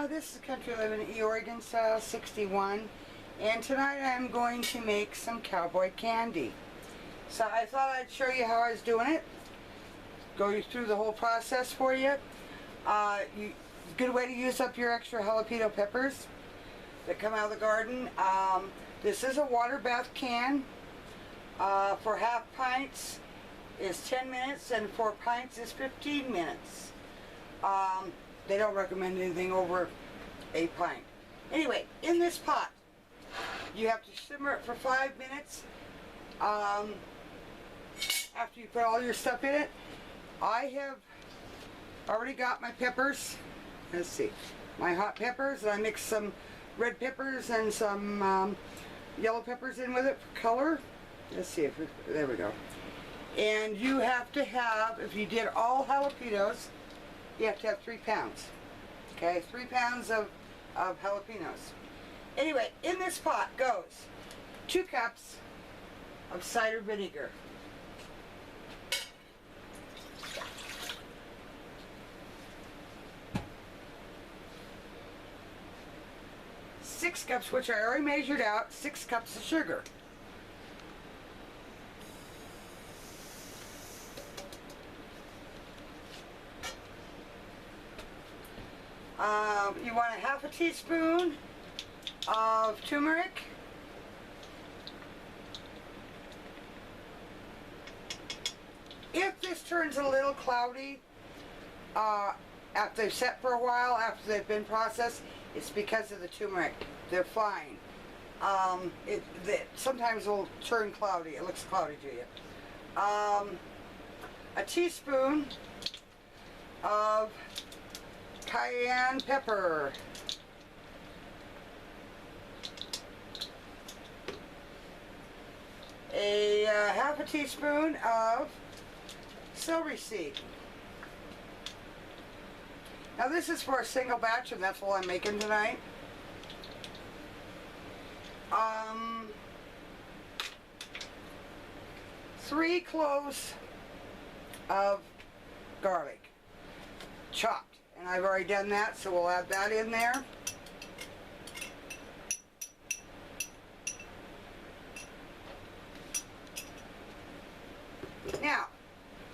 This is Country Living Oregon Style 61, and tonight I'm going to make some cowboy candy. So I thought I'd show you how I was doing it, go through the whole process for you. Good way to use up your extra jalapeno peppers that come out of the garden. This is a water bath can. For half pints is 10 minutes and 4 pints is 15 minutes. They don't recommend anything over a pint. Anyway, in this pot, you have to simmer it for 5 minutes. After you put all your stuff in it, I have already got my peppers. Let's see, my hot peppers, and I mixed some red peppers and some yellow peppers in with it for color. Let's see if there we go. And you have to have, if you did all jalapenos, you have to have 3 pounds. Okay, 3 pounds of jalapenos. Anyway, in this pot goes 2 cups of cider vinegar, 6 cups, which I already measured out, 6 cups of sugar. You want a half a teaspoon of turmeric, if this turns a little cloudy after they've set for a while, after they've been processed, it's because of the turmeric. They're fine. Sometimes it will turn cloudy. It looks cloudy to you. A teaspoon of cayenne pepper, a half a teaspoon of celery seed. Now this is for a single batch, and that's what I'm making tonight. 3 cloves of garlic, chopped. And I've already done that, so we'll add that in there. Now,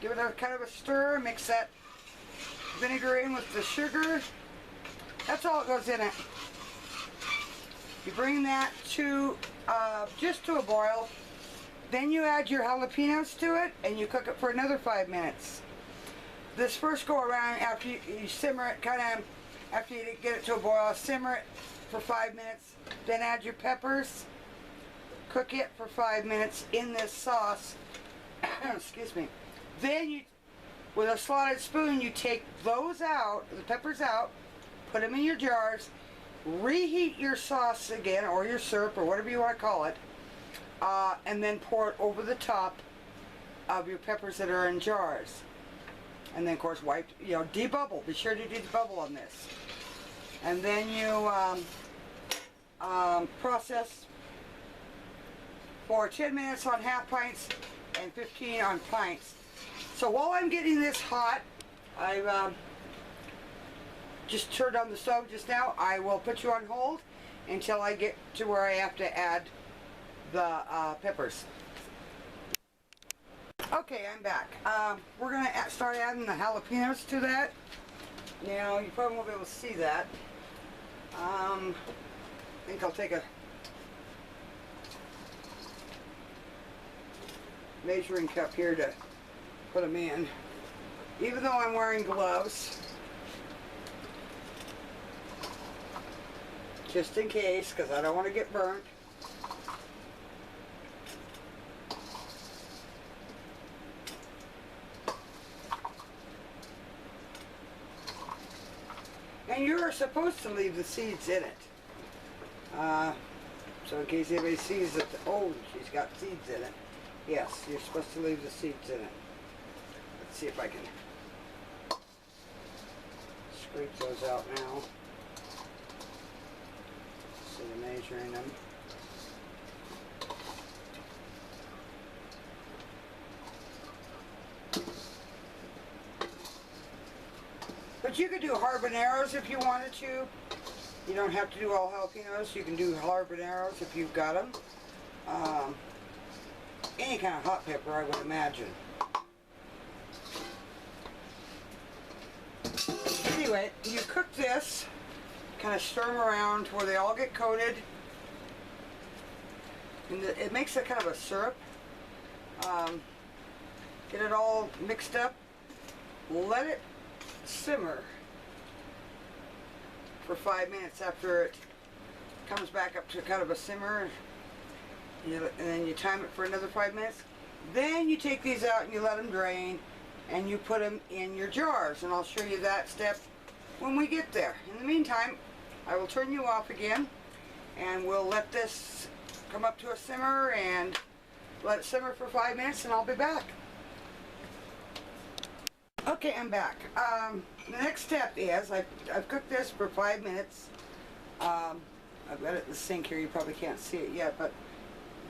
give it a kind of a stir, mix that vinegar in with the sugar. That's all that goes in it. You bring that to just to a boil. Then you add your jalapenos to it, and you cook it for another 5 minutes. This first go around, after you simmer it, kind of after you get it to a boil, simmer it for 5 minutes, then add your peppers, cook it for 5 minutes in this sauce. Excuse me. Then you, with a slotted spoon, you take those out, the peppers out, put them in your jars, reheat your sauce again, or your syrup, or whatever you want to call it, and then pour it over the top of your peppers that are in jars. And then, of course, wipe, debubble. Be sure to debubble on this. And then you process for 10 minutes on half pints and 15 on pints. So while I'm getting this hot, I've just turned on the stove just now. I will put you on hold until I get to where I have to add the peppers. Okay, I'm back. We're going to start adding the jalapenos to that. Now, you probably won't be able to see that. I think I'll take a measuring cup here to put them in. Even though I'm wearing gloves, just in case, because I don't want to get burnt. And you're supposed to leave the seeds in it. So in case anybody sees that, oh, she's got seeds in it. Yes, you're supposed to leave the seeds in it. Let's see if I can scrape those out now. Instead of measuring them. But you could do habaneros if you wanted to. You don't have to do all jalapenos. You can do habaneros if you've got them. Any kind of hot pepper, I would imagine. Anyway, you cook this, kind of stir them around to where they all get coated. And it makes a kind of a syrup. Get it all mixed up. Let it simmer for 5 minutes after it comes back up to kind of a simmer. And then you time it for another 5 minutes. Then you take these out and you let them drain and you put them in your jars. And I'll show you that step when we get there. In the meantime, I will turn you off again and we'll let this come up to a simmer and let it simmer for 5 minutes and I'll be back. Okay, I'm back. The next step is I've cooked this for 5 minutes. I've got it in the sink here. You probably can't see it yet, but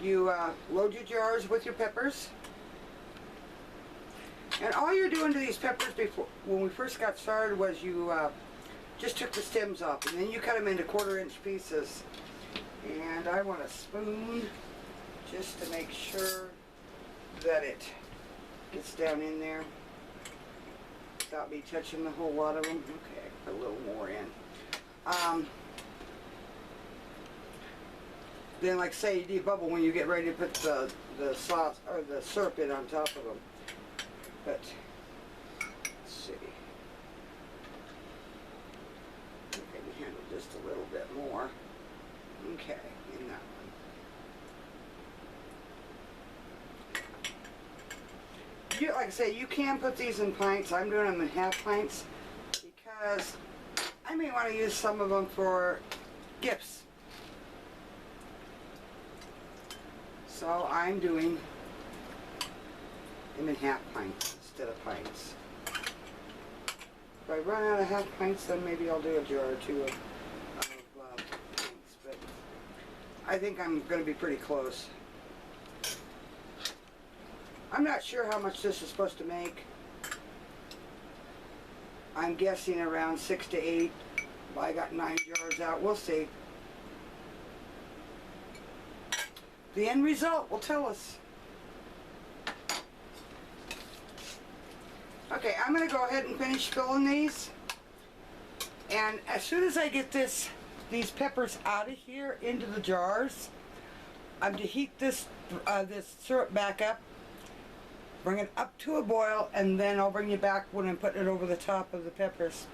you load your jars with your peppers. And all you're doing to these peppers before, when we first got started, was you just took the stems off and then you cut them into 1/4-inch pieces. And I want a spoon just to make sure that it gets down in there without me touching a whole lot of them. Okay, put a little more in. Then, like say, you debubble when you get ready to put the sauce or the syrup in on top of them. But let's see. I can handle just a little bit more. Okay, in that one. Like I say, you can put these in pints. I'm doing them in half pints because I may want to use some of them for gifts. So I'm doing them in half pints instead of pints. If I run out of half pints, then maybe I'll do a jar or two of pints. But I think I'm going to be pretty close. I'm not sure how much this is supposed to make. I'm guessing around 6 to 8. I got 9 jars out. We'll see. The end result will tell us. Okay, I'm going to go ahead and finish filling these. And as soon as I get these peppers out of here into the jars, I'm to heat this syrup back up, bring it up to a boil, and then I'll bring you back when I'm putting it over the top of the peppers.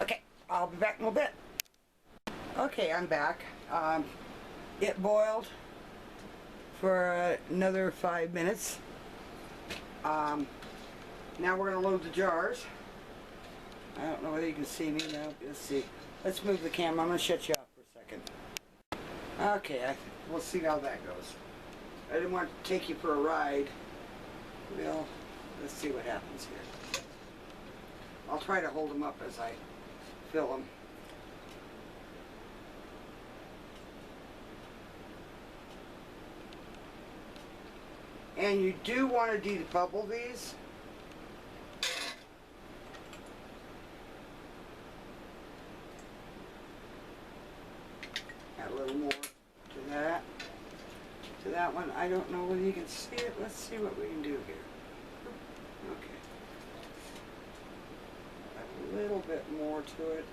Okay, I'll be back in a little bit. Okay, I'm back. It boiled for another 5 minutes. Now we're going to load the jars. I don't know whether you can see me now. Let's see. Let's move the camera. I'm going to shut you off for a second. Okay, we'll see how that goes. I didn't want to take you for a ride. Well, let's see what happens here. I'll try to hold them up as I fill them. And you do want to debubble these. Add a little more to that. To that one, I don't know whether you can see it. Let's see what we can do here. Okay. Add a little bit more to it.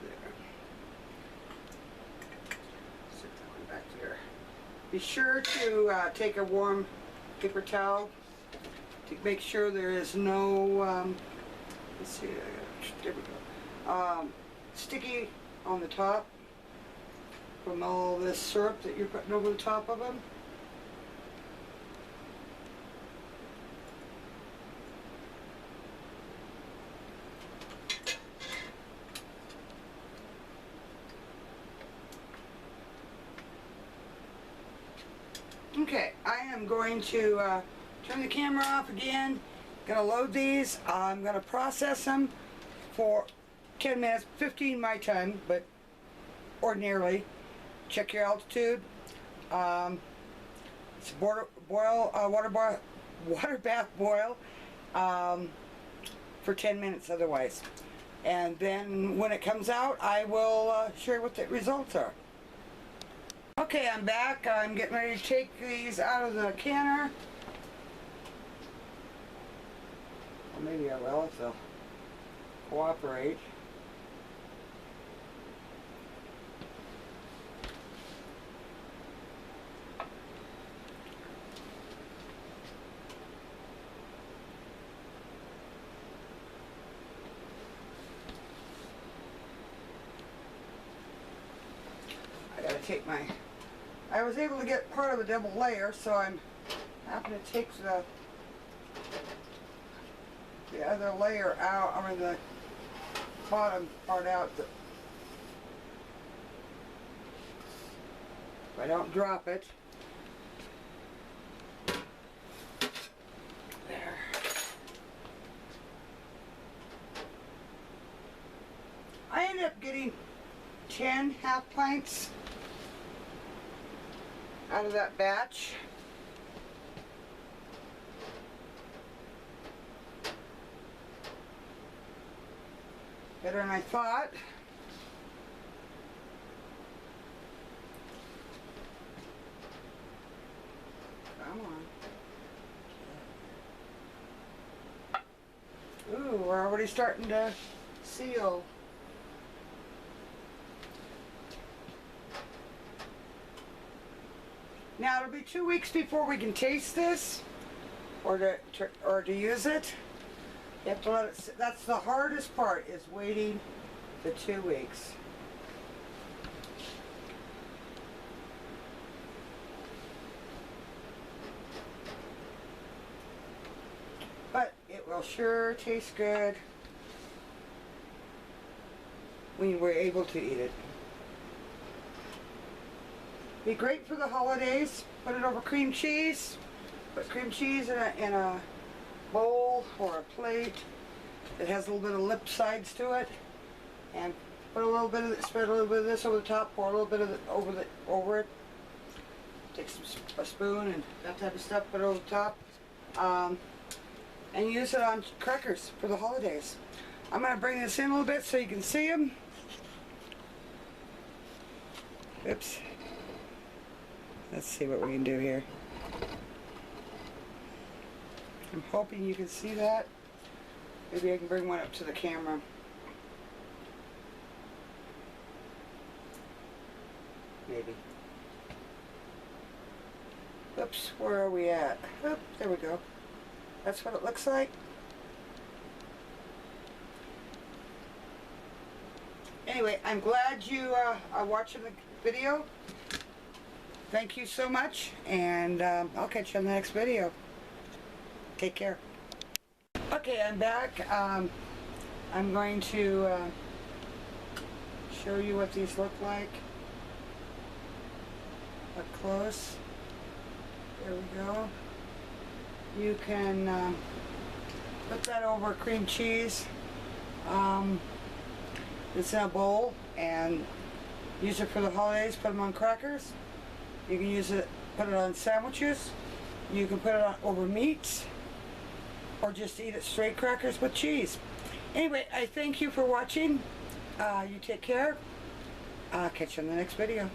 There. Sit that one back there. Be sure to take a warm paper towel to make sure there is no, let's see, there we go, sticky on the top from all this syrup that you're putting over the top of them. Okay, I am going to turn the camera off again. Gonna load these. I'm gonna process them for 10 minutes, 15 my time, but ordinarily. Check your altitude. It's water bath boil for 10 minutes otherwise. And then when it comes out, I will share what the results are. Okay, I'm back. I'm getting ready to take these out of the canner. Well, maybe I will if they'll cooperate. I gotta take my... I was able to get part of the double layer, so I'm happy to take the other layer out, I mean the bottom part out, if I don't drop it. There. I ended up getting 10 half pints out of that batch. Better than I thought. Come on. Ooh, we're already starting to seal. Now it'll be 2 weeks before we can taste this or to use it. You have to let it sit. That's the hardest part, is waiting the 2 weeks. But it will sure taste good when we're able to eat it. Be great for the holidays. Put it over cream cheese. Put cream cheese in a bowl or a plate that has a little bit of lip sides to it, and put a little bit of spread a little bit of this over the top, pour a little bit of it over it. Take a spoon and that type of stuff, put it over the top, and use it on crackers for the holidays. I'm going to bring this in a little bit so you can see them. Oops. Let's see what we can do here. I'm hoping you can see that. Maybe I can bring one up to the camera. Maybe. Oops, where are we at? Oh, there we go. That's what it looks like. Anyway, I'm glad you are watching the video. Thank you so much, and I'll catch you on the next video. Take care. Okay, I'm back. I'm going to show you what these look like up close. There we go. You can put that over cream cheese. It's in a bowl, and use it for the holidays. Put them on crackers. You can use it, put it on sandwiches. You can put it on over meats, or just eat it straight crackers with cheese. Anyway, I thank you for watching. You take care. I'll catch you on the next video.